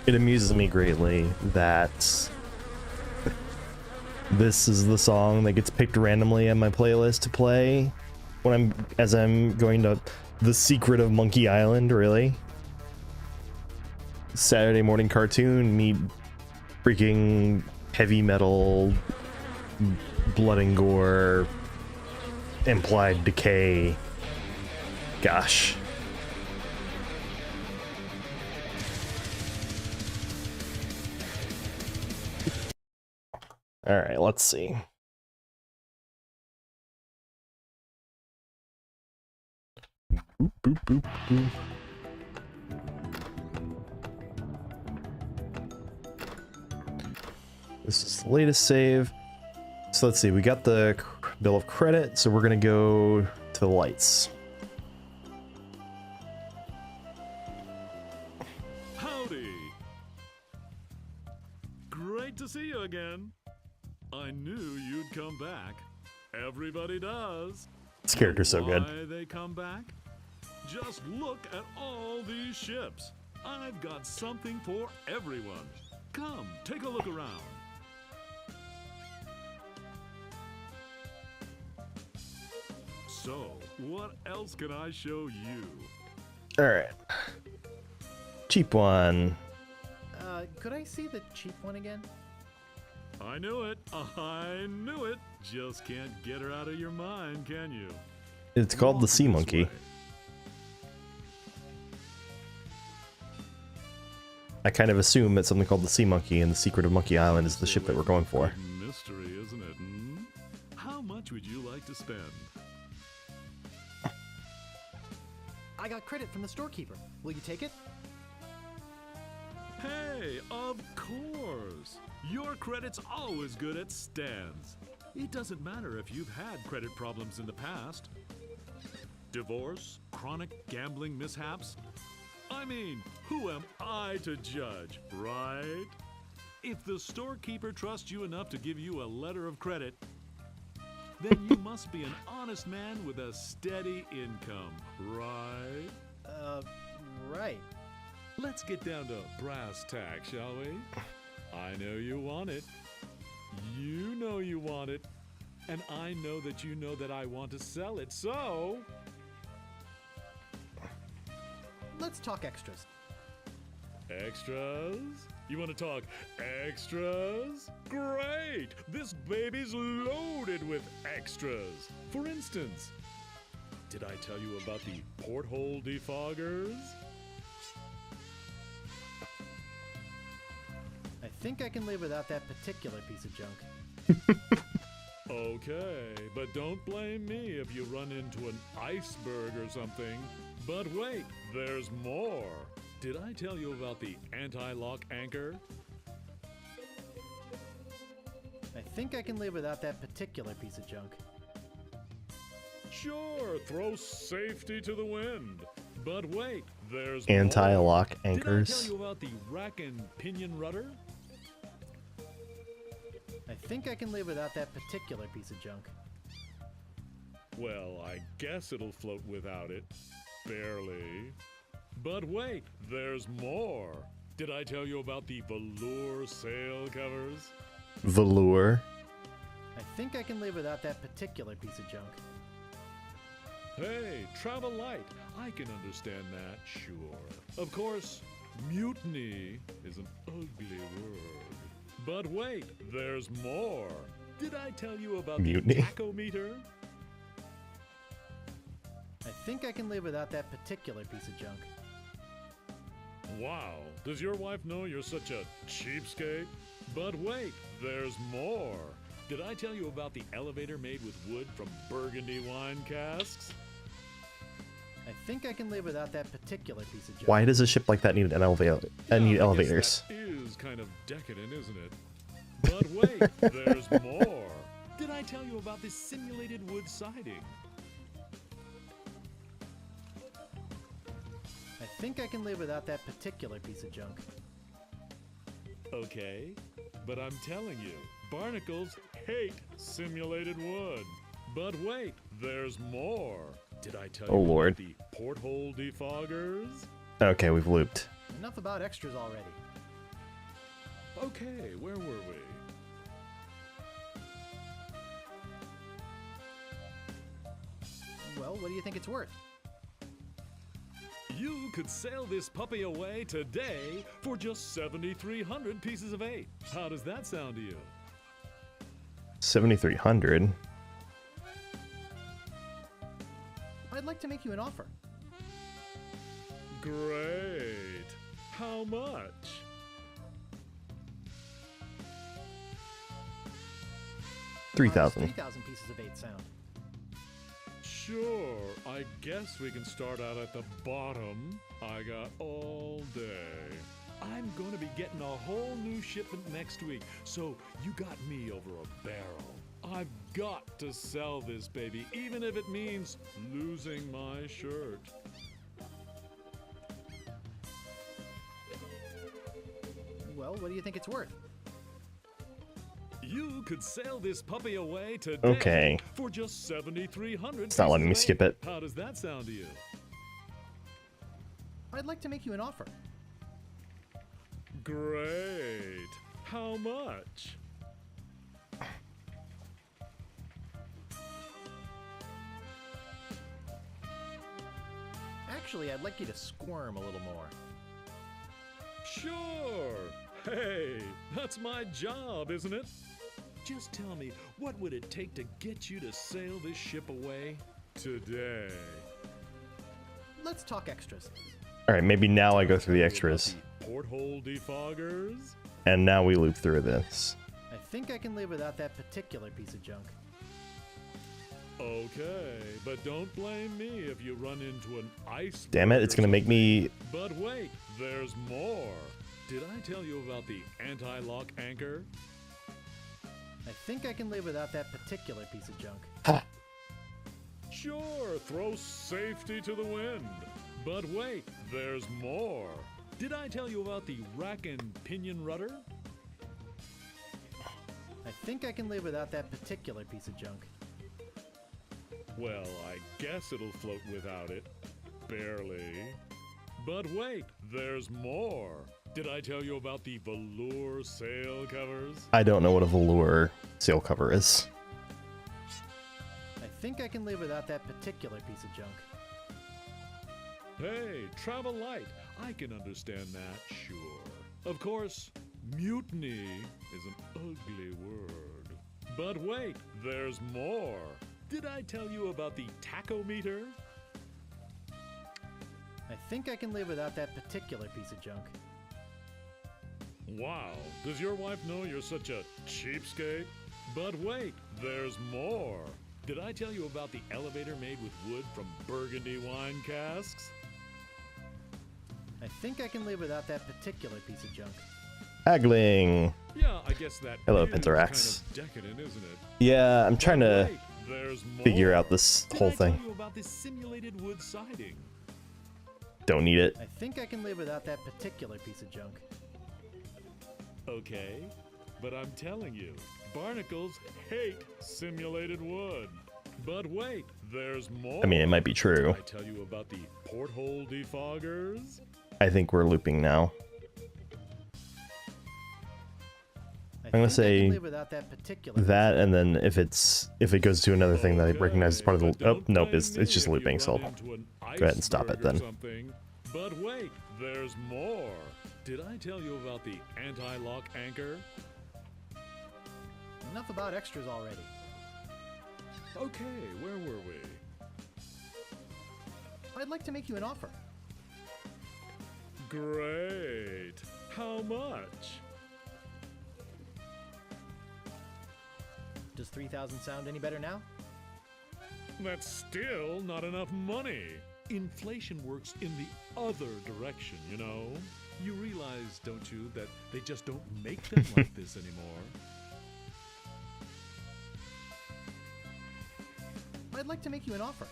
It amuses me greatly that this is the song that gets picked randomly on my playlist to play when I'm going to The Secret of Monkey Island, really. Saturday morning cartoon meet freaking heavy metal, blood and gore, implied decay. Gosh. All right, let's see. Boop, boop, boop, boop. This is the latest save. So let's see, we got the bill of credit, so we're gonna go to the lights. Howdy! Great to see you again. I knew you'd come back. Everybody does. This character's so good. Why they come back? Just look at all these ships. I've got something for everyone. Come, take a look around. So, what else can I show you? All right. Cheap one. Could I see the cheap one again? I knew it. I knew it. Just can't get her out of your mind, can you? It's called the Sea Monkey. Way. I kind of assume it's something called the Sea Monkey, and the Secret of Monkey Island is the ship that we're going for. Mystery, isn't it? Hmm? How much would you like to spend? I got credit from the storekeeper. Will you take it? Hey, of course! Your credit's always good at stands. It doesn't matter if you've had credit problems in the past. Divorce, chronic gambling mishaps. I mean, who am I to judge, right? If the storekeeper trusts you enough to give you a letter of credit, then you must be an honest man with a steady income, right? Right. Let's get down to brass tacks, shall we? I know you want it. You know you want it. And I know that I want to sell it, so... Let's talk extras. Extras? You want to talk extras? Great! This baby's loaded with extras. For instance, did I tell you about the porthole defoggers? I think I can live without that particular piece of junk. Okay, but don't blame me if you run into an iceberg or something. But wait, there's more. Did I tell you about the anti-lock anchor? I think I can live without that particular piece of junk. Sure, throw safety to the wind. But wait, there's Anti-lock more. anchors. Did I tell you about the rack and pinion rudder? I think I can live without that particular piece of junk. Well, I guess it'll float without it. Barely. But wait, there's more. Did I tell you about the velour sail covers? Velour. I think I can live without that particular piece of junk. Hey, travel light. I can understand that, sure. Of course, mutiny is an ugly word. But wait, there's more. Did I tell you about Mutiny? the tachometer? I think I can live without that particular piece of junk. Wow, does your wife know you're such a cheapskate? But wait, there's more. Did I tell you about the elevator made with wood from Burgundy wine casks? I think I can live without that particular piece of junk. Why does a ship like that need an elevator? Yeah, Need I guess elevators? That is kind of decadent, isn't it? But wait, there's more. Did I tell you about this simulated wood siding? I think I can live without that particular piece of junk. Okay, but I'm telling you, barnacles hate simulated wood. But wait, there's more. Did I tell Oh, you Lord. about the porthole defoggers? Okay, we've looped. Enough about extras already. Okay, where were we? Well, what do you think it's worth? You could sell this puppy away today for just 7,300 pieces of 8. How does that sound to you? 7,300. I'd like to make you an offer. Great. How much? 3,000. 3,000 pieces of 8 sound. Sure, I guess we can start out at the bottom. I got all day. I'm going to be getting a whole new shipment next week, so you got me over a barrel. I've got to sell this baby, even if it means losing my shirt. Well, what do you think it's worth? You could sell this puppy away today Okay. for just 7,300. It's not letting me skip it. How does that sound to you? I'd like to make you an offer. Great. How much? Actually, I'd like you to squirm a little more. Sure. Hey, that's my job, isn't it? Just tell me, what would it take to get you to sail this ship away today? Let's talk extras. All right, maybe now I go through the About extras. the porthole defoggers? And now we loop through this. I think I can live without that particular piece of junk. Okay, but don't blame me if you run into an iceberg. Damn it, it's gonna make me... But wait, there's more. Did I tell you about the anti-lock anchor? I think I can live without that particular piece of junk. Sure, throw safety to the wind. But wait, there's more. Did I tell you about the rack and pinion rudder? I think I can live without that particular piece of junk. Well, I guess it'll float without it. Barely. But wait, there's more. Did I tell you about the velour sail covers? I don't know what a velour sail cover is. I think I can live without that particular piece of junk. Hey, travel light. I can understand that, sure. Of course, mutiny is an ugly word. But wait, there's more. Did I tell you about the tachometer? I think I can live without that particular piece of junk. Wow, does your wife know you're such a cheapskate? But wait, there's more. Did I tell you about the elevator made with wood from Burgundy wine casks? I think I can live without that particular piece of junk. Haggling. Yeah, I guess that Hello, is Pentherax. kind of decadent, isn't it? Yeah, I'm trying to Wait, there's figure more. out this Did whole I tell thing. you about this simulated wood siding? Don't need it. I think I can live without that particular piece of junk. Okay, but I'm telling you, barnacles hate simulated wood. But wait, there's more. I mean, it might be true. Did I tell you about the porthole defoggers? I think we're looping now. I gonna think I say can live without that particular That, and then if it goes to another thing that I recognize as part of the... but Oh, don't nope, blame it's me just if you looping, so run into an go ahead and stop it iceberg or then. something. But wait, there's more. Did I tell you about the anti-lock anchor? Enough about extras already. Okay, where were we? I'd like to make you an offer. Great. How much? Does 3,000 sound any better now? That's still not enough money. Inflation works in the other direction, you know? You realize, don't you, that they just don't make them like this anymore? I'd like to make you an offer.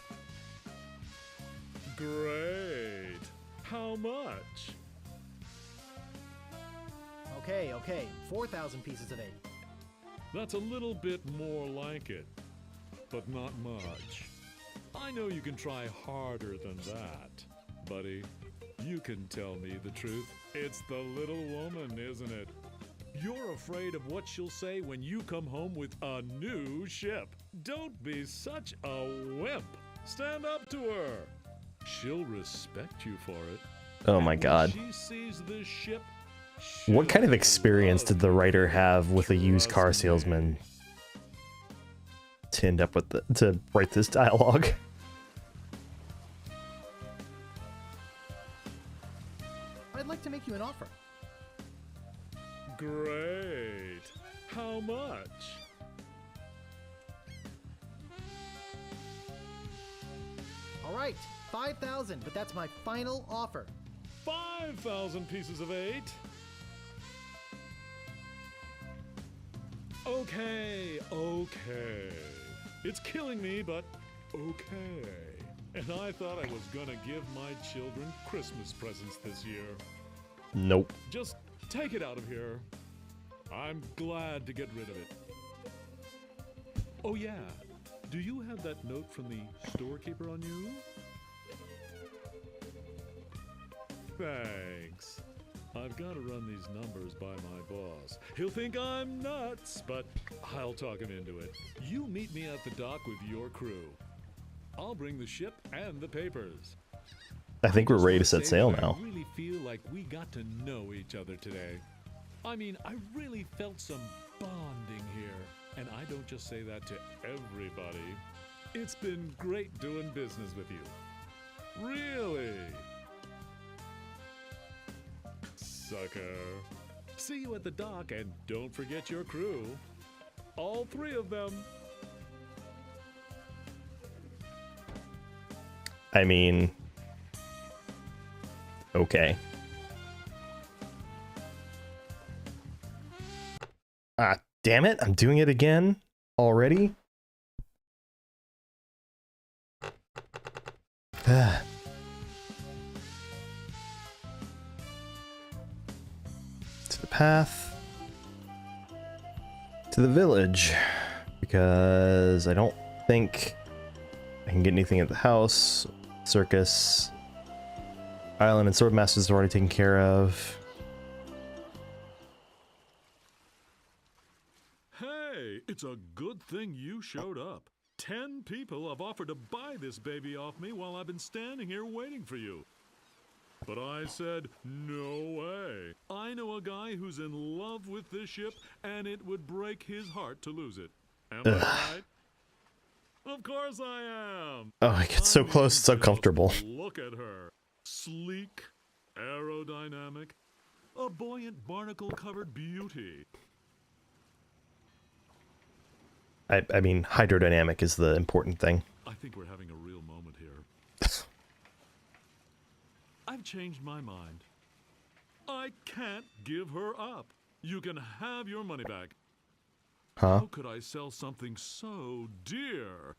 Great. How much? Okay, 4,000 pieces of 8. That's a little bit more like it, but not much. I know you can try harder than that, buddy. You can tell me the truth. It's the little woman, isn't it? You're afraid of what she'll say when you come home with a new ship. Don't be such a wimp. Stand up to her. She'll respect you for it. Oh my god. When she sees this ship, What kind of she'll experience love did the you. writer have with a used car Trust me. salesman to end up with to write this dialogue? I'd like to make you an offer. Great. How much? All right, 5,000, but that's my final offer. 5,000 pieces of 8. Okay. It's killing me, but okay. And I thought I was gonna give my children Christmas presents this year. Nope. Just take it out of here. I'm glad to get rid of it. Oh yeah, do you have that note from the storekeeper on you? Thanks. I've got to run these numbers by my boss. He'll think I'm nuts, but I'll talk him into it. You meet me at the dock with your crew. I'll bring the ship and the papers. I think we're Just ready to wanna set say sail that now. I really feel like we got to know each other today. I mean, I really felt some bonding here. And I don't just say that to everybody. It's been great doing business with you. Really. Sucker. See you at the dock, and don't forget your crew. All 3 of them. I mean, okay. Ah, damn it, I'm doing it again already? To the path. To the village. Because I don't think I can get anything at the house. Circus. Island and Swordmasters are already taken care of. Hey, it's a good thing you showed up. 10 people have offered to buy this baby off me while I've been standing here waiting for you. But I said, no way. I know a guy who's in love with this ship, and it would break his heart to lose it. Am I right? Of course I am. Oh, I get so close, it's so just comfortable. Look at her. Sleek, aerodynamic, a buoyant barnacle-covered beauty. I mean, hydrodynamic is the important thing. I think we're having a real moment here. I've changed my mind. I can't give her up. You can have your money back. Huh? How could I sell something so dear?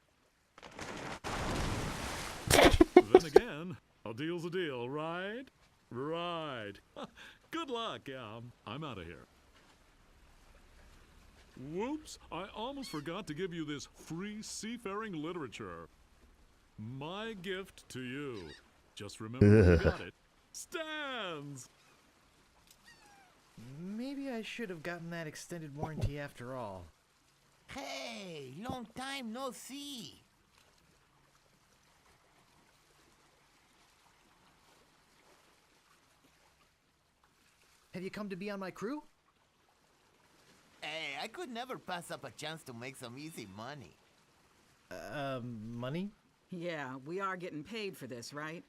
Then again, a deal's a deal, right? Right. Good luck, yeah. I'm out of here. Whoops, I almost forgot to give you this free seafaring literature. My gift to you. Just remember you got it. Stands! Maybe I should have gotten that extended warranty after all. Hey, long time no see. Have you come to be on my crew? Hey, I could never pass up a chance to make some easy money. Money? Yeah, we are getting paid for this, right?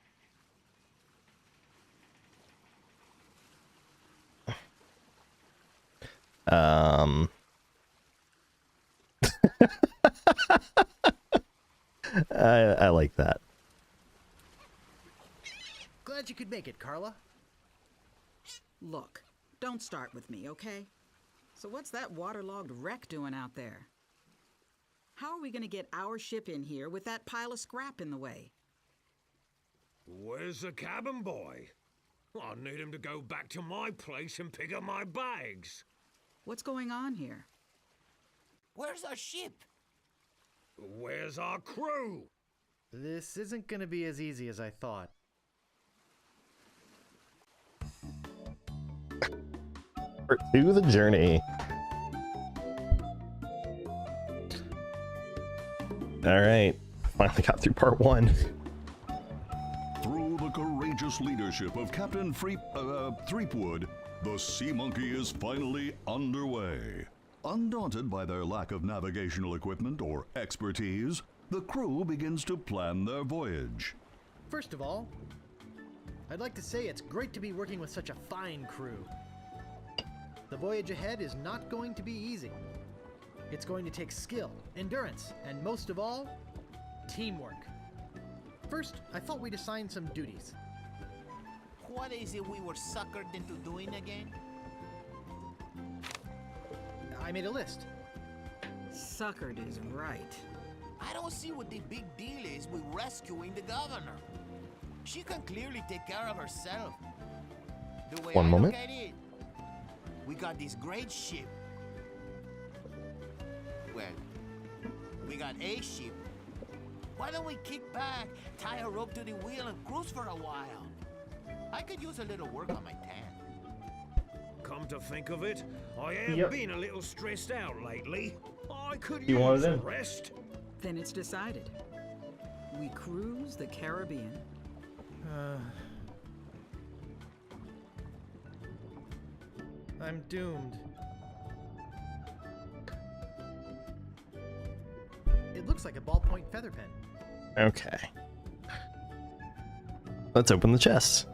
I like that. Glad you could make it, Carla. Look, don't start with me, okay? So what's that waterlogged wreck doing out there? How are we gonna get our ship in here with that pile of scrap in the way? Where's the cabin boy? I need him to go back to my place and pick up my bags. What's going on here? Where's our ship? Where's our crew? This isn't gonna be as easy as I thought. Part 2, the journey. All right, finally got through part 1. Through the courageous leadership of Captain Threepwood, the Sea Monkey is finally underway. Undaunted by their lack of navigational equipment or expertise, the crew begins to plan their voyage. First of all, I'd like to say it's great to be working with such a fine crew. The voyage ahead is not going to be easy. It's going to take skill, endurance, and most of all, teamwork. First, I thought we'd assign some duties. What is it we were suckered into doing again? I made a list. Suckered is right. I don't see what the big deal is with rescuing the governor. She can clearly take care of herself. The way One I moment. look at it, we got this great ship. Well, we got a ship. Why don't we kick back, tie a rope to the wheel, and cruise for a while? I could use a little work on my tan. Come to think of it, I have Yep. been a little stressed out lately. I could You use wanted a in? rest. Then it's decided. We cruise the Caribbean. I'm doomed. It looks like a ballpoint feather pen. Okay. Let's open the chest.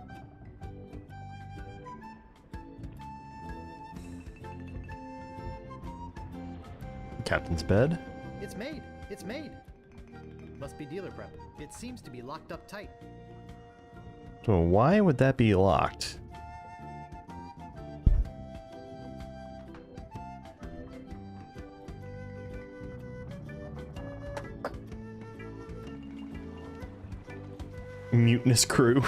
Captain's bed. It's made. It's made. Must be dealer prep. It seems to be locked up tight. So why would that be locked? Mutinous crew.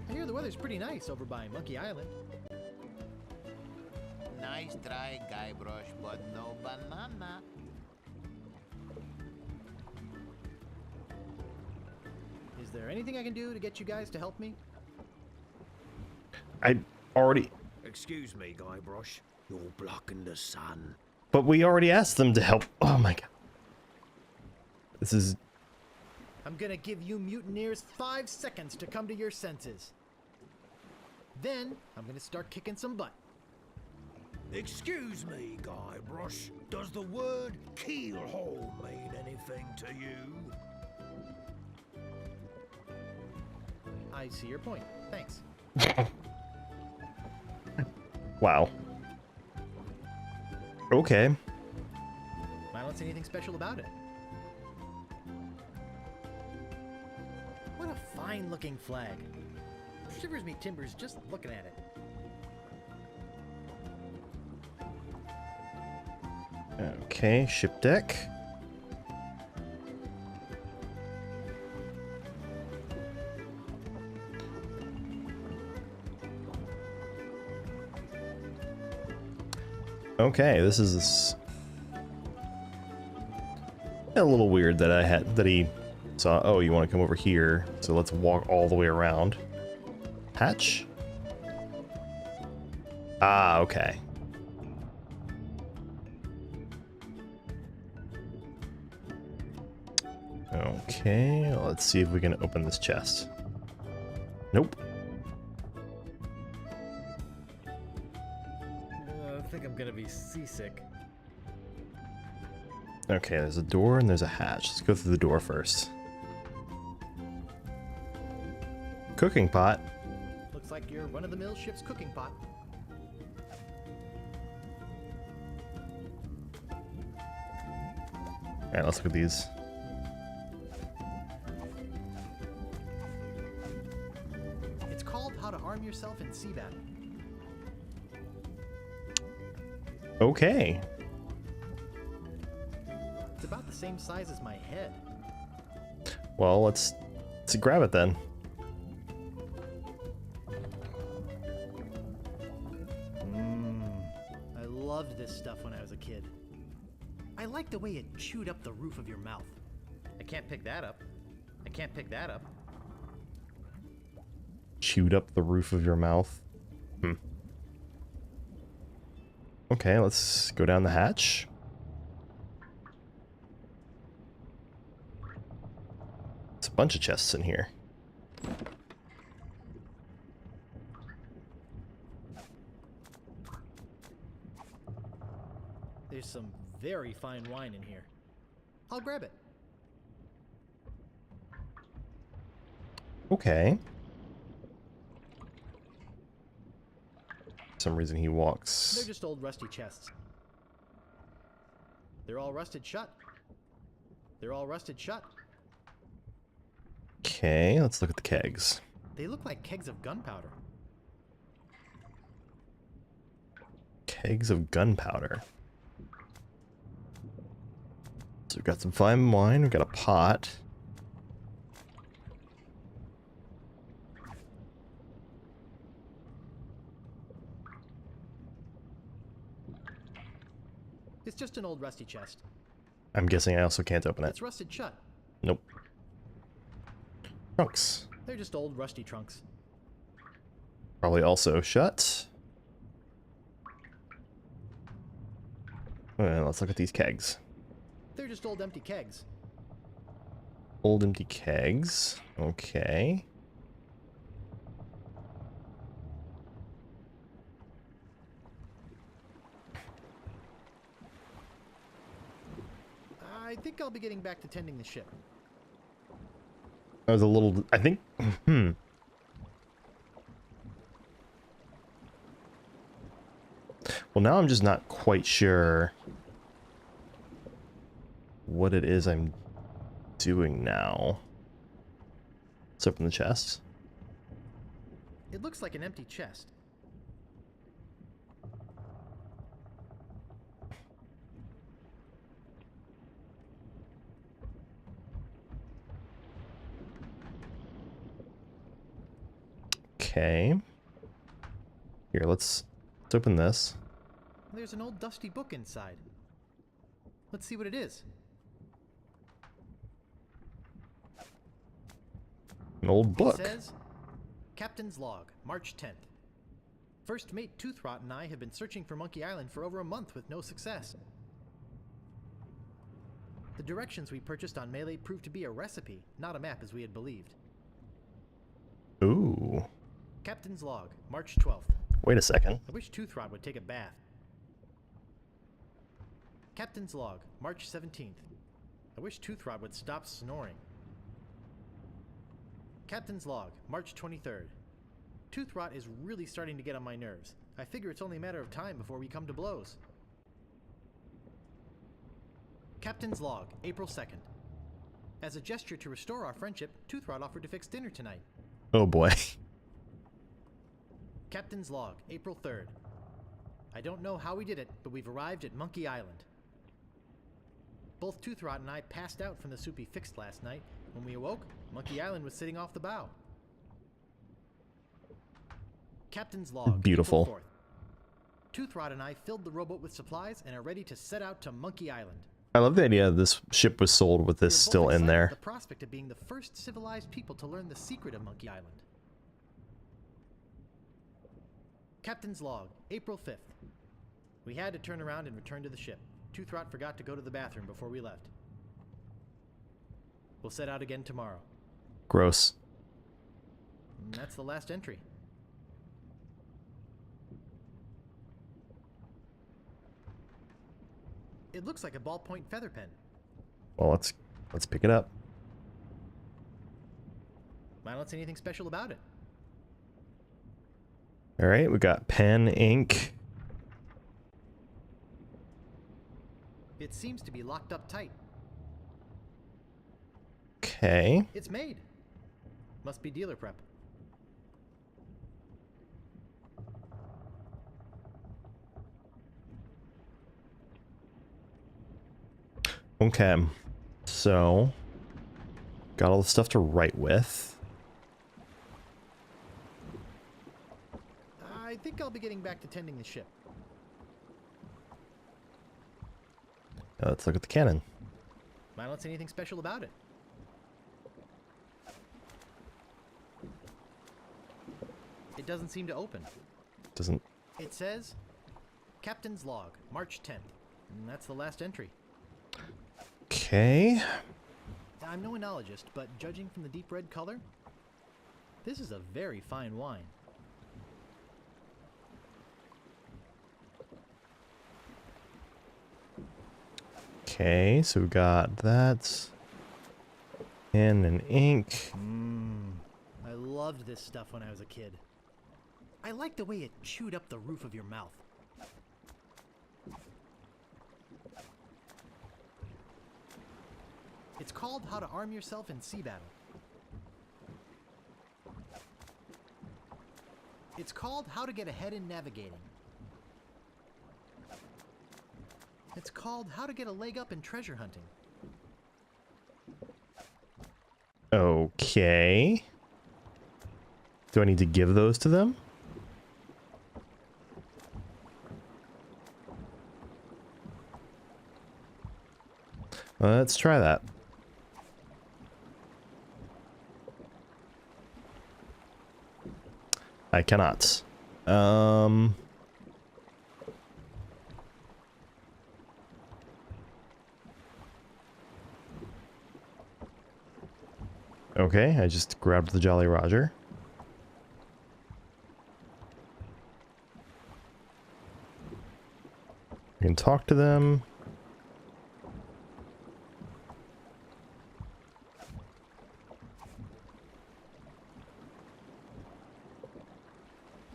I hear the weather's pretty nice over by Monkey Island. Nice try, Guybrush, but no banana. Is there anything I can do to get you guys to help me? I already, Excuse me, Guybrush. You're blocking the sun. but we already asked them to help. Oh my god. This is, I'm gonna give you mutineers 5 seconds to come to your senses. Then, I'm gonna start kicking some butt. Excuse me, Guybrush. Does the word keelhole mean anything to you? I see your point. Thanks. wow. Okay. I don't see anything special about it. What a fine-looking flag. Shivers me timbers just looking at it. Okay, ship deck. Okay, this is a little weird that he saw, oh, you want to come over here, so let's walk all the way around. Hatch? Ah, okay. Okay, let's see if we can open this chest. Nope. I think I'm gonna be seasick. Okay, there's a door and there's a hatch. Let's go through the door first. Cooking pot. Looks like your run-of-the-mill ship's cooking pot. Alright, let's look at these. It's called How to Arm Yourself in Sea Battle. Okay. It's about the same size as my head. Well, let's grab it then. I loved this stuff when I was a kid. I liked the way it chewed up the roof of your mouth. I can't pick that up. I can't pick that up. Chewed up the roof of your mouth. Okay, let's go down the hatch. It's a bunch of chests in here. There's some very fine wine in here. I'll grab it. Okay. For some reason he walks. They're just old rusty chests. They're all rusted shut. They're all rusted shut. Okay, let's look at the kegs. They look like kegs of gunpowder. Kegs of gunpowder. So we've got some fine wine, we've got a pot. It's just an old rusty chest. I'm guessing I also can't open it. It's rusted shut. Nope. Trunks. They're just old rusty trunks. Probably also shut. Well, let's look at these kegs. They're just old empty kegs. Old empty kegs. Okay. I think I'll be getting back to tending the ship. I was a little... I think... Well, now I'm just not quite sure what it is I'm doing now. Let's open the chest. It looks like an empty chest. Okay. Here, let's open this. There's an old dusty book inside. Let's see what it is. An old book. It says, Captain's Log, March 10th. First Mate Toothrot and I have been searching for Monkey Island for over a month with no success. The directions we purchased on Melee proved to be a recipe, not a map as we had believed. Ooh. Captain's Log, March 12th. Wait a second. I wish Toothrot would take a bath. Captain's Log, March 17th. I wish Toothrot would stop snoring. Captain's Log, March 23rd. Toothrot is really starting to get on my nerves. I figure it's only a matter of time before we come to blows. Captain's Log, April 2nd. As a gesture to restore our friendship, Toothrot offered to fix dinner tonight. Oh boy. Captain's Log, April 3rd. I don't know how we did it, but we've arrived at Monkey Island. Both Toothrot and I passed out from the soup he fixed last night. When we awoke, Monkey Island was sitting off the bow. Captain's Log, Beautiful. April 4th. Toothrot and I filled the rowboat with supplies and are ready to set out to Monkey Island. I love the idea this ship was sold with this We are both still in excited there. at the prospect of being the first civilized people to learn the secret of Monkey Island. Captain's Log, April 5th. We had to turn around and return to the ship. Toothrot forgot to go to the bathroom before we left. We'll set out again tomorrow. Gross. And that's the last entry. It looks like a ballpoint feather pen. Well, let's pick it up. I don't see anything special about it. All right, we got pen, ink. It seems to be locked up tight. Okay. It's made. Must be dealer prep. Okay. So, got all the stuff to write with. I think I'll be getting back to tending the ship. Let's look at the cannon. I don't see anything special about it. It doesn't seem to open. Doesn't... It says, Captain's Log, March 10th. And that's the last entry. Okay. I'm no enologist, but judging from the deep red color, this is a very fine wine. Okay, so we got that. Pen and ink. I loved this stuff when I was a kid. I liked the way it chewed up the roof of your mouth. It's called How to Arm Yourself in Sea Battle. It's called How to Get Ahead in Navigating. It's called How to Get a Leg Up in Treasure Hunting. Okay. Do I need to give those to them? Let's try that. I cannot. Okay, I just grabbed the Jolly Roger. I can talk to them.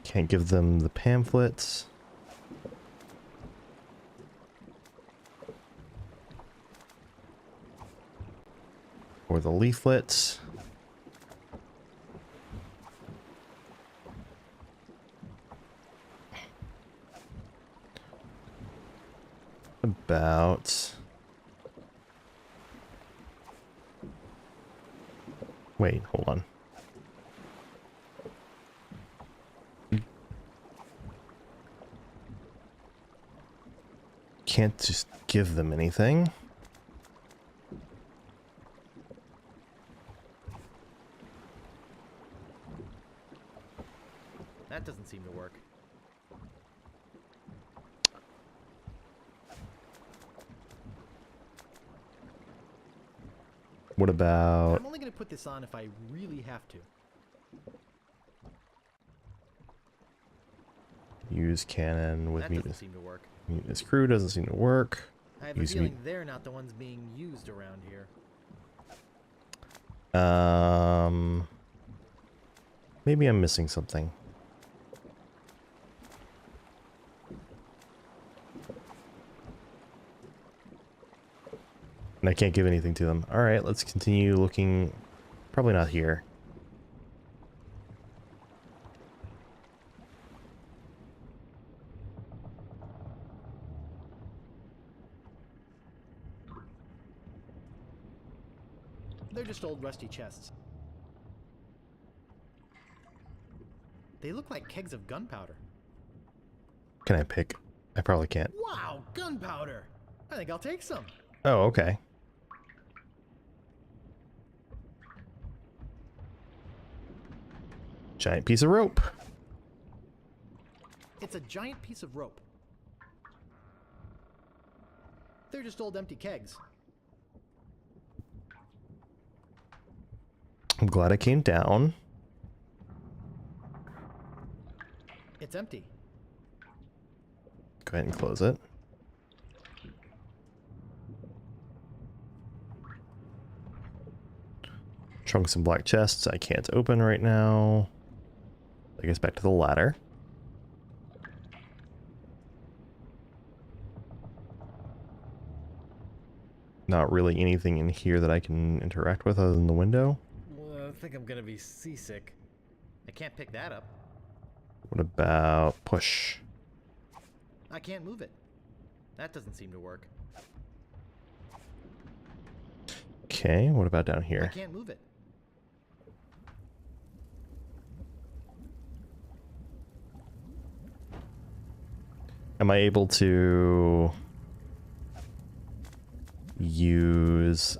Can't give them the pamphlets. Or the leaflets. About... Wait, hold on. Can't just give them anything. That doesn't seem to work. What about... I'm only going to put this on if I really have to. Use cannon with That mutant. doesn't seem to work. Mutinous crew doesn't seem to work. I have a Use feeling they're not the ones being used around here. Maybe I'm missing something. And I can't give anything to them. Alright, let's continue looking. Probably not here. They're just old rusty chests. They look like kegs of gunpowder. Can I pick? I probably can't. Wow, gunpowder! I think I'll take some. Oh, okay. Giant piece of rope. It's a giant piece of rope. They're just old empty kegs. I'm glad I came down. It's empty. Go ahead and close it. Trunks and black chests I can't open right now. I guess back to the ladder. Not really anything in here that I can interact with other than the window. Well, I think I'm gonna be seasick. I can't pick that up. What about push? I can't move it. That doesn't seem to work. Okay, what about down I here? can't move it. Am I able to use...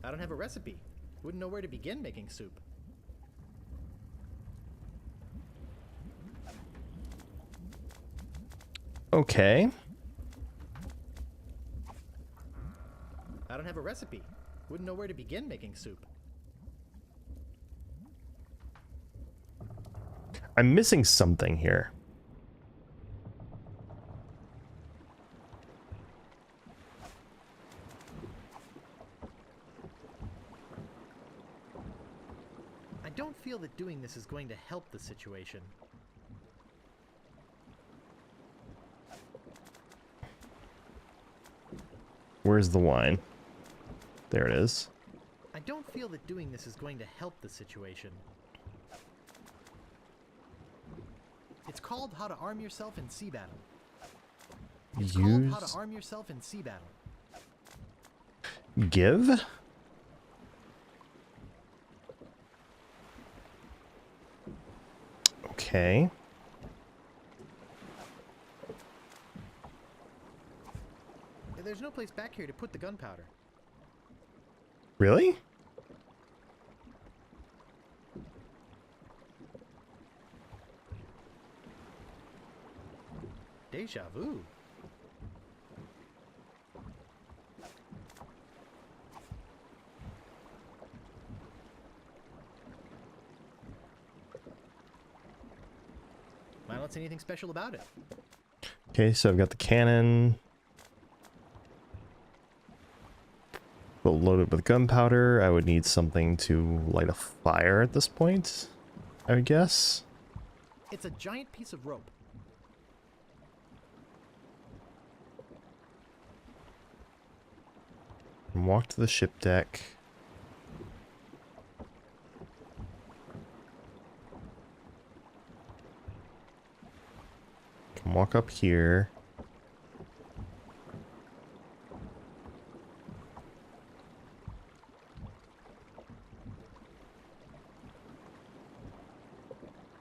I don't have a recipe. Wouldn't know where to begin making soup. Okay. I don't have a recipe. Wouldn't know where to begin making soup. I'm missing something here. I don't feel that doing this is going to help the situation. Where's the wine? There it is. I don't feel that doing this is going to help the situation. It's called How to Arm Yourself in Sea Battle. It's called How to Arm Yourself in Sea Battle. Give? Okay. There's no place back here to put the gunpowder. Really? Deja vu. I don't see anything special about it. Okay, so I've got the cannon. We'll load it with gunpowder. I would need something to light a fire at this point, I would guess. It's a giant piece of rope. And walk to the ship deck. Can walk up here.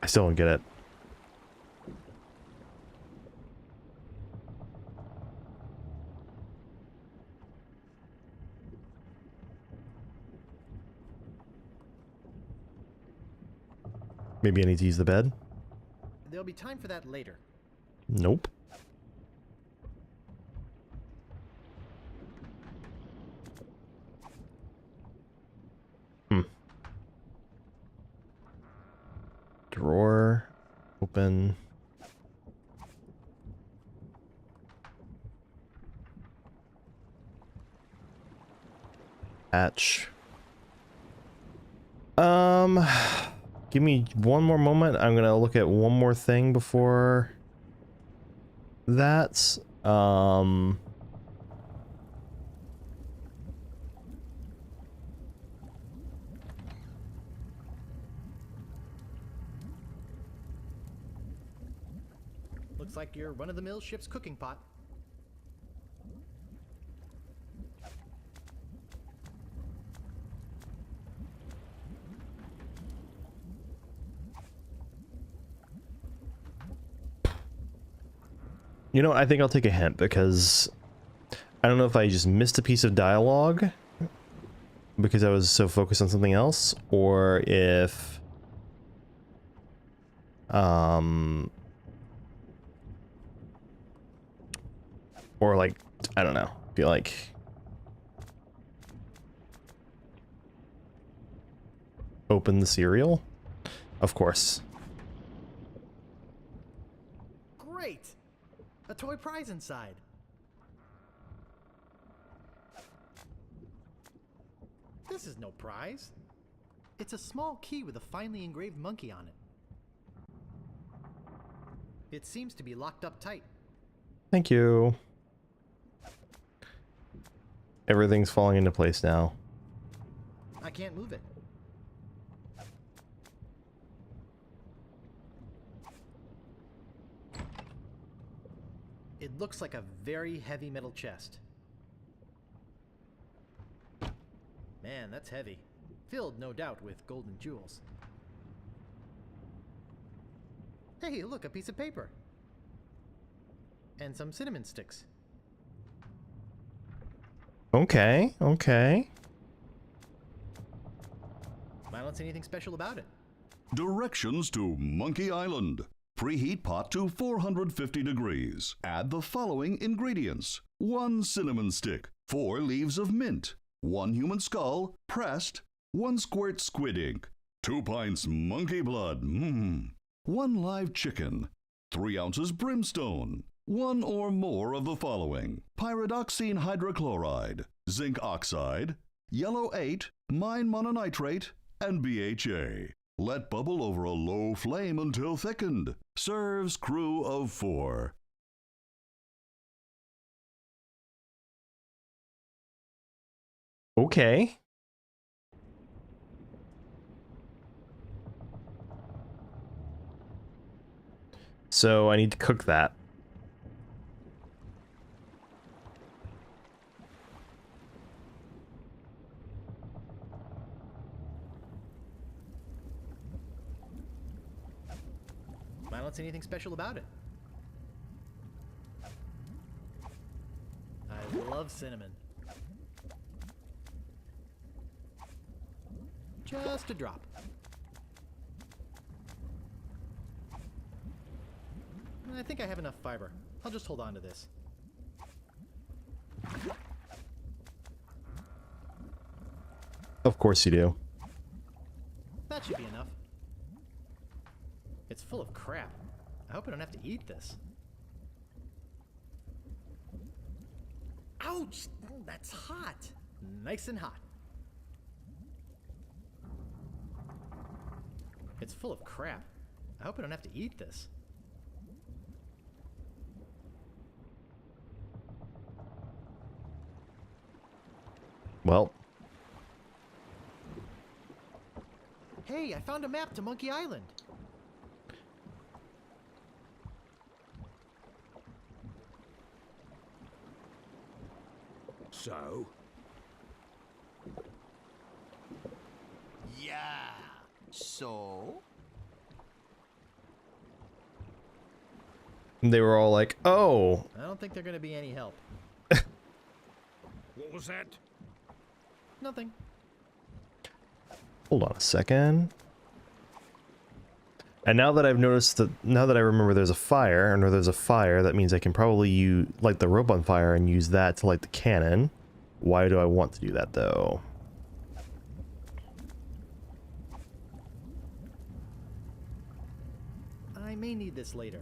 I still don't get it. Maybe I need to use the bed? There'll be time for that later. Nope. Drawer. Open. Hatch. Give me one more moment. I'm gonna look at one more thing before that. Looks like your run-of-the-mill ship's cooking pot. You know, I think I'll take a hint because I don't know if I just missed a piece of dialogue because I was so focused on something else, or if or like, I don't know, feel like open the cereal, of course. Great! A toy prize inside. This is no prize. It's a small key with a finely engraved monkey on it. It seems to be locked up tight. Thank you. Everything's falling into place now. I can't move it. It looks like a very heavy metal chest. Man, that's heavy. Filled, no doubt, with gold and jewels. Hey, look, a piece of paper. And some cinnamon sticks. Okay, okay. I don't see anything special about it. Directions to Monkey Island. Preheat pot to 450 degrees. Add the following ingredients: 1 cinnamon stick, 4 leaves of mint, 1 human skull, pressed, 1 squirt squid ink, 2 pints monkey blood, 1 live chicken, 3 ounces brimstone, 1 or more of the following: pyridoxine hydrochloride, zinc oxide, yellow 8, mine mononitrate, and BHA. Let bubble over a low flame until thickened. Serves crew of 4. Okay. So I need to cook that. I don't see anything special about it. I love cinnamon. Just a drop. I think I have enough fiber. I'll just hold on to this. Of course you do. That should be enough. It's full of crap. I hope I don't have to eat this. Ouch! Oh, that's hot. Nice and hot. It's full of crap. I hope I don't have to eat this. Well, Hey, I found a map to Monkey Island. So? Yeah. So? they were all like, oh, I don't think they're going to be any help. What was that? Nothing. hold on a second. And now that I've noticed that, now that I remember there's a fire, or there's a fire, that means I can probably light the rope on fire and use that to light the cannon. Why do I want to do that, though? I may need this later.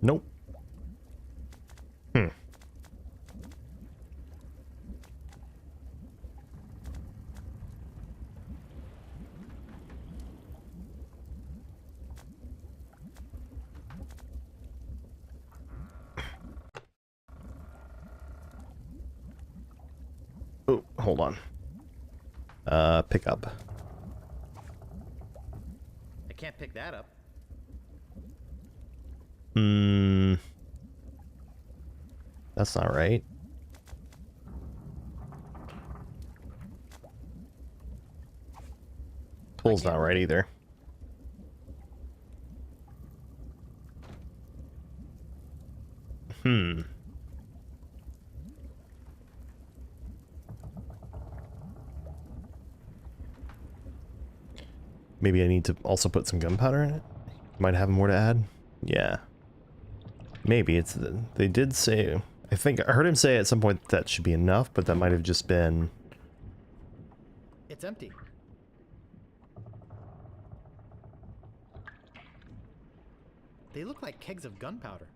Nope. Hmm. Oh, hold on. Pick up. I can't pick that up. That's not right. Pull's not right either. Maybe I need to also put some gunpowder in it? Might have more to add? Yeah. Maybe it's... They did say... I think I heard him say at some point that should be enough, but that might have just been... It's empty. They look like kegs of gunpowder.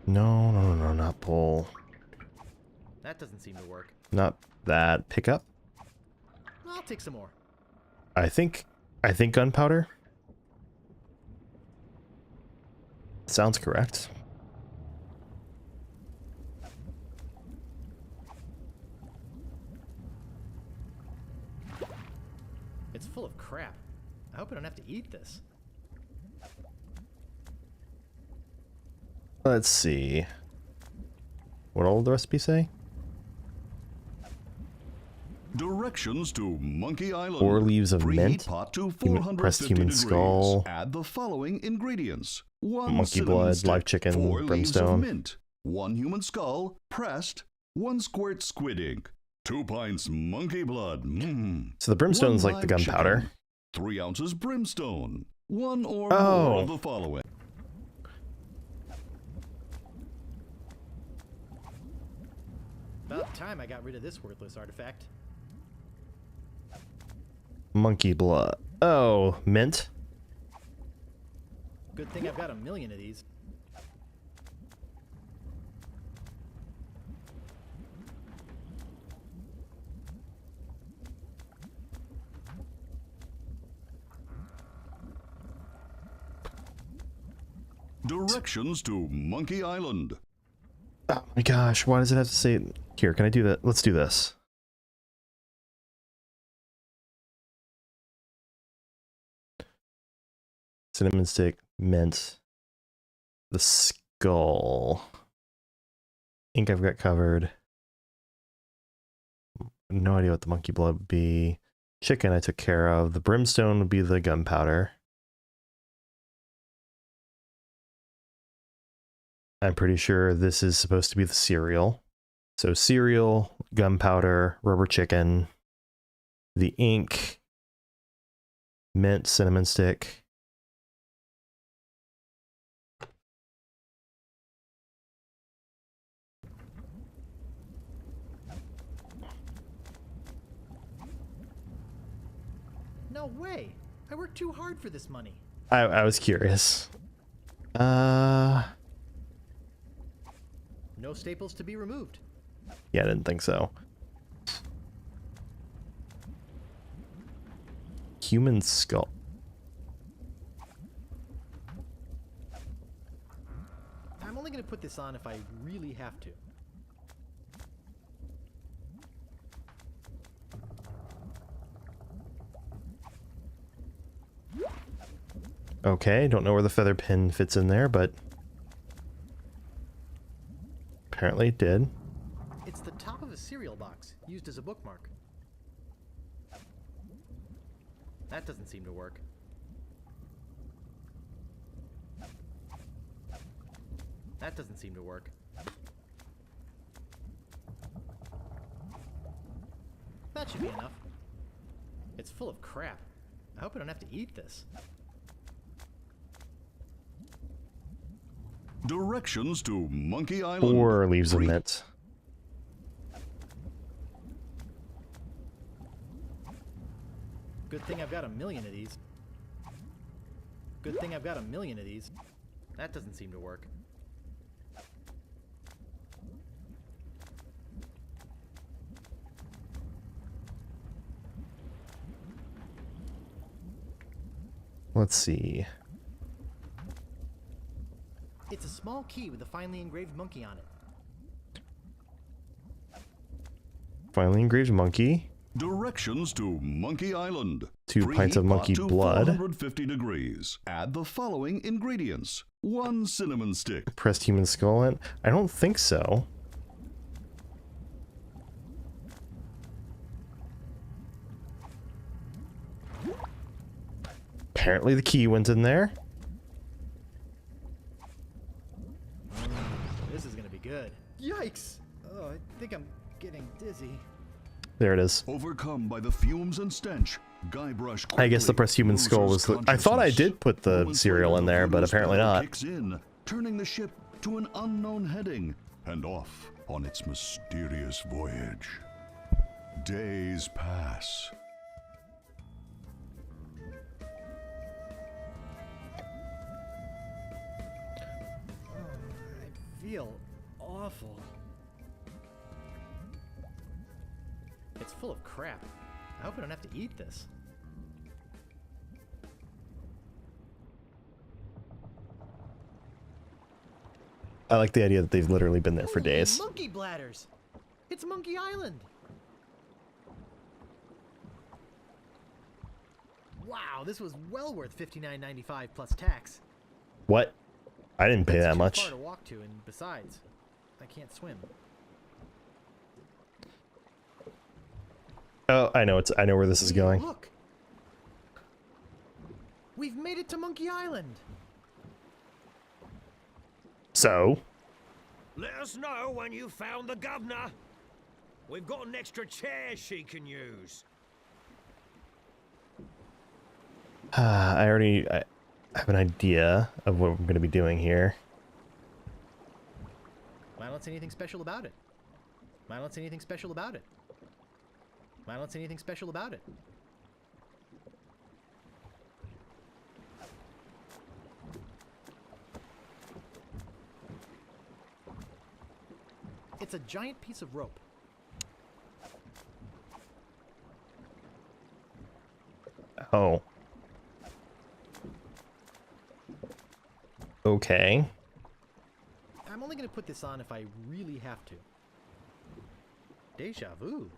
No, not pull. That doesn't seem to work. Not that. Pick up? I'll take some more. I think gunpowder sounds correct. It's full of crap. I hope I don't have to eat this. Let's see. What all the recipe say? Directions to Monkey Island. 4 leaves of Preheat mint, pot to pressed 450 human degrees. skull, Add the following ingredients: 1 monkey cinnamon blood, stick, live chicken, 4 leaves of brimstone. mint, 1 human skull, pressed, 1 squirt squid ink, 2 pints monkey blood. So the brimstone's 1 like the live gunpowder. chicken, 3 ounces brimstone. 1 or Oh. more of the following. About time I got rid of this worthless artifact. Monkey blood. Oh, mint. Good thing I've got a million of these. Directions to Monkey Island. Oh my gosh, why does it have to say... Here, can I do that? Let's do this. Cinnamon stick, mint, the skull. Ink I've got covered. No idea what the monkey blood would be. Chicken I took care of. The brimstone would be the gunpowder. I'm pretty sure this is supposed to be the cereal. So cereal, gunpowder, rubber chicken, the ink, mint, cinnamon stick. No way! I worked too hard for this money. I was curious. No staples to be removed. Yeah, I didn't think so. Human skull. I'm only going to put this on if I really have to. Okay, don't know where the feather pin fits in there, but apparently it did. It's the top of a cereal box, used as a bookmark. That doesn't seem to work. That doesn't seem to work. That should be enough. It's full of crap. I hope I don't have to eat this. Directions to Monkey Island. 4 leaves of 3 mint. Good thing I've got a million of these. Good thing I've got a million of these. That doesn't seem to work. Let's see. It's a small key with a finely engraved monkey on it. Finely engraved monkey. Directions to Monkey Island. 2 pints of Preheat monkey pot to blood. 450 degrees. Add the following ingredients. 1 cinnamon stick. Pressed human skull in. I don't think so. Apparently the key went in there. This is gonna be good. Yikes! Oh, I think I'm getting dizzy. There it is. Overcome by the fumes and stench, Guybrush I guess the quickly pressed human skull loses was... I thought I consciousness. did put the Moments cereal later, in the there, but voodoo apparently spell not. kicks in, turning the ship to an unknown heading and off on its mysterious voyage. Days pass. I feel awful. It's full of crap. I hope I don't have to eat this. I like the idea that they've literally been there for Holy days. Monkey bladders! It's Monkey Island! Wow, this was well worth $59.95 plus tax. What? I didn't pay It's that too much. far to walk to, and besides, I can't swim. Oh, I know where this is going. Look! We've made it to Monkey Island! So, Let us know when you found the governor. We've got an extra chair she can use. I have an idea of what we're going to be doing here. I don't see anything special about it. I don't see anything special about it. I don't see anything special about it. It's a giant piece of rope. Oh. Okay. I'm only going to put this on if I really have to. Deja vu.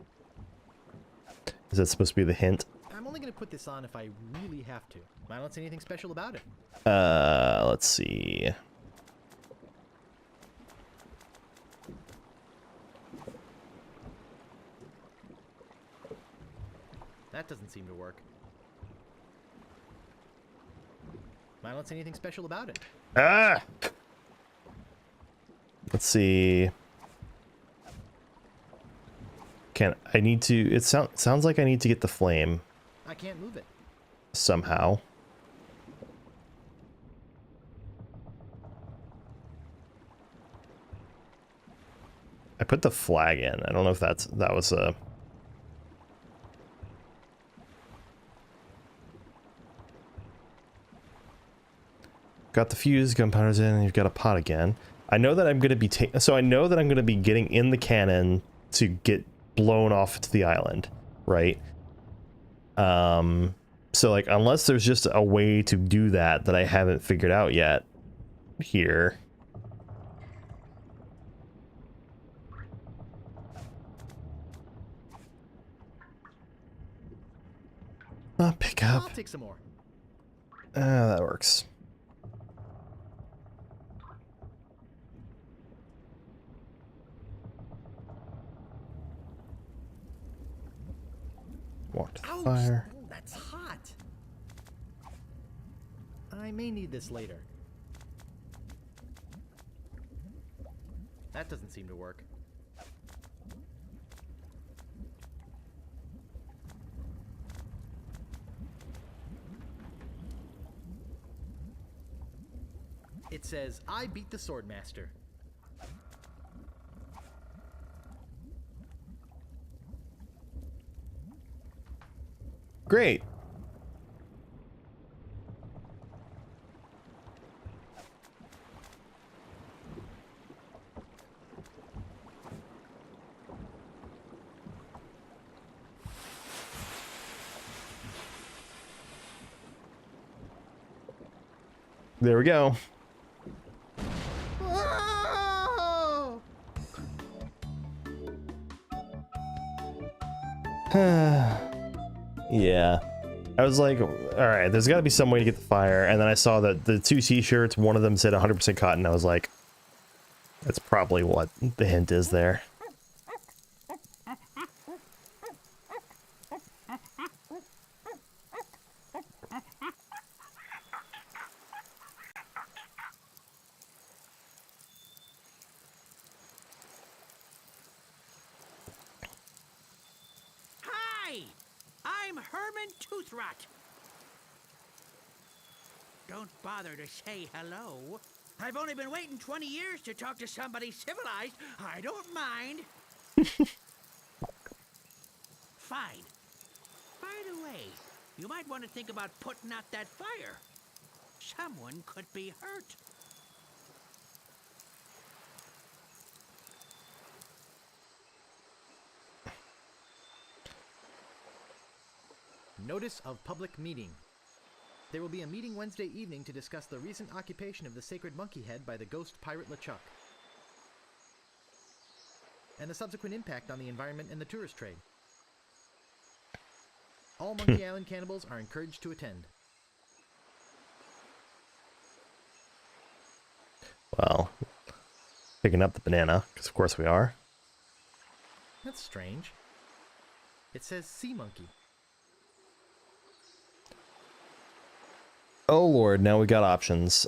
Is that supposed to be the hint? I'm only going to put this on if I really have to. I don't see anything special about it. Let's see. That doesn't seem to work. I don't see anything special about it. Ah! Let's see. I need to, it sounds like I need to get the flame I can't move it. somehow. I put the flag in. I don't know if that was a... Got the fuse, gunpowder's in, and you've got a pot again. I know that I'm going to be I know that I'm going to be getting in the cannon to get blown off to the island, right? So like, unless there's just a way to do that I haven't figured out yet here. Pick up. I'll take some more. That works. Walk to the Ouch! fire. Oh, that's hot. I may need this later. That doesn't seem to work. It says, I beat the Swordmaster. Great. There we go. Oh! Yeah. I was like, all right, there's got to be some way to get the fire. And then I saw that the two t-shirts, one of them said 100% cotton. I was like, that's probably what the hint is there. Hi! I'm Herman Toothrot. Don't bother to say hello. I've only been waiting 20 years to talk to somebody civilized. I don't mind. Fine. By the way, you might want to think about putting out that fire. Someone could be hurt. Notice of public meeting. There will be a meeting Wednesday evening to discuss the recent occupation of the sacred monkey head by the ghost pirate LeChuck, and the subsequent impact on the environment and the tourist trade. All Monkey Island cannibals are encouraged to attend. Well, picking up the banana, because of course we are. That's strange. It says sea monkey. Oh lord, now we got options.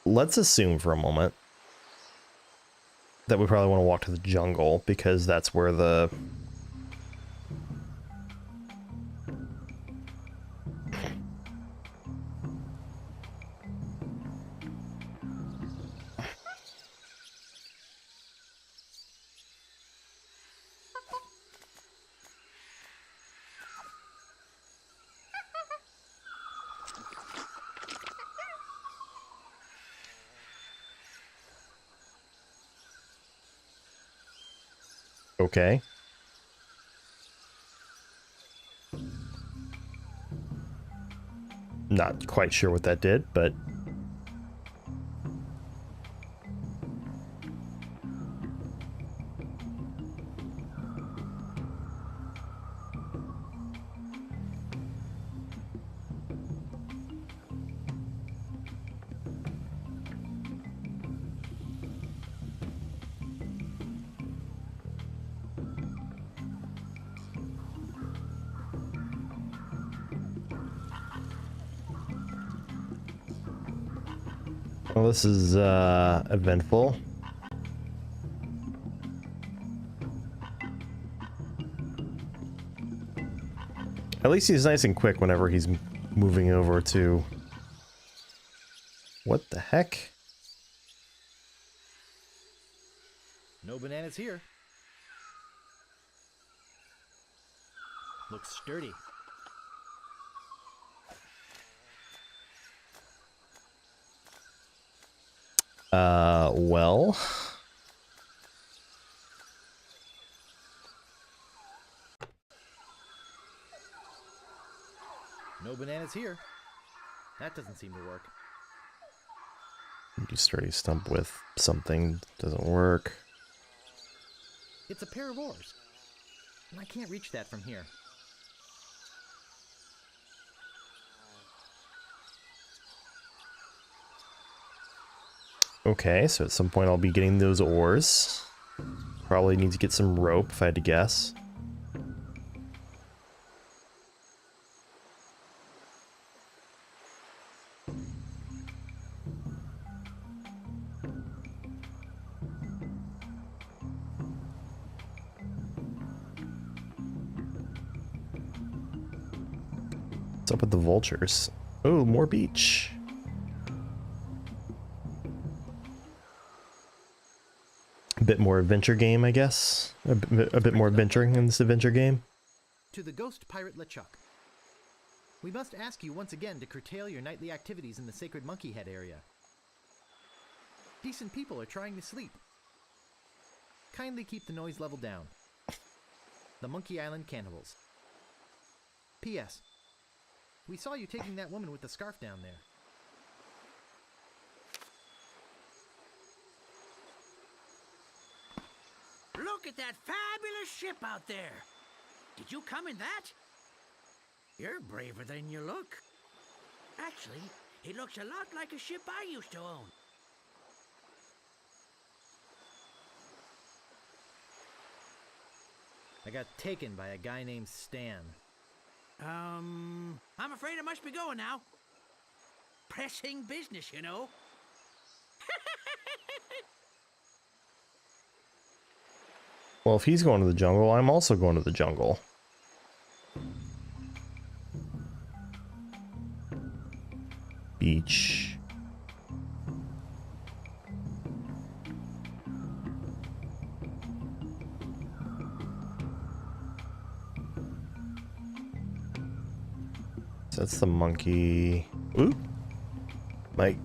Let's assume for a moment that we probably want to walk to the jungle, because that's where the Okay. Not quite sure what that did, but... Well, this is eventful. At least he's nice and quick whenever he's moving over to... What the heck? No bananas here. Looks sturdy. Well... No bananas here. That doesn't seem to work. You sturdy stump with something, doesn't work. It's a pair of oars. And I can't reach that from here. Okay, so at some point I'll be getting those oars. Probably need to get some rope if I had to guess. What's up with the vultures? Oh, more beach. A bit more adventure game, I guess. A bit more adventuring in this adventure game. To the ghost pirate LeChuck. We must ask you once again to curtail your nightly activities in the sacred monkey head area. Decent people are trying to sleep. Kindly keep the noise level down. The Monkey Island Cannibals. P.S. We saw you taking that woman with the scarf down there. Look at that fabulous ship out there. Did you come in that? You're braver than you look. Actually, it looks a lot like a ship I used to own. I got taken by a guy named Stan. I'm afraid I must be going now. Pressing business, you know. Well, if he's going to the jungle, I'm also going to the jungle. Beach. So that's the monkey. Ooh. Mike.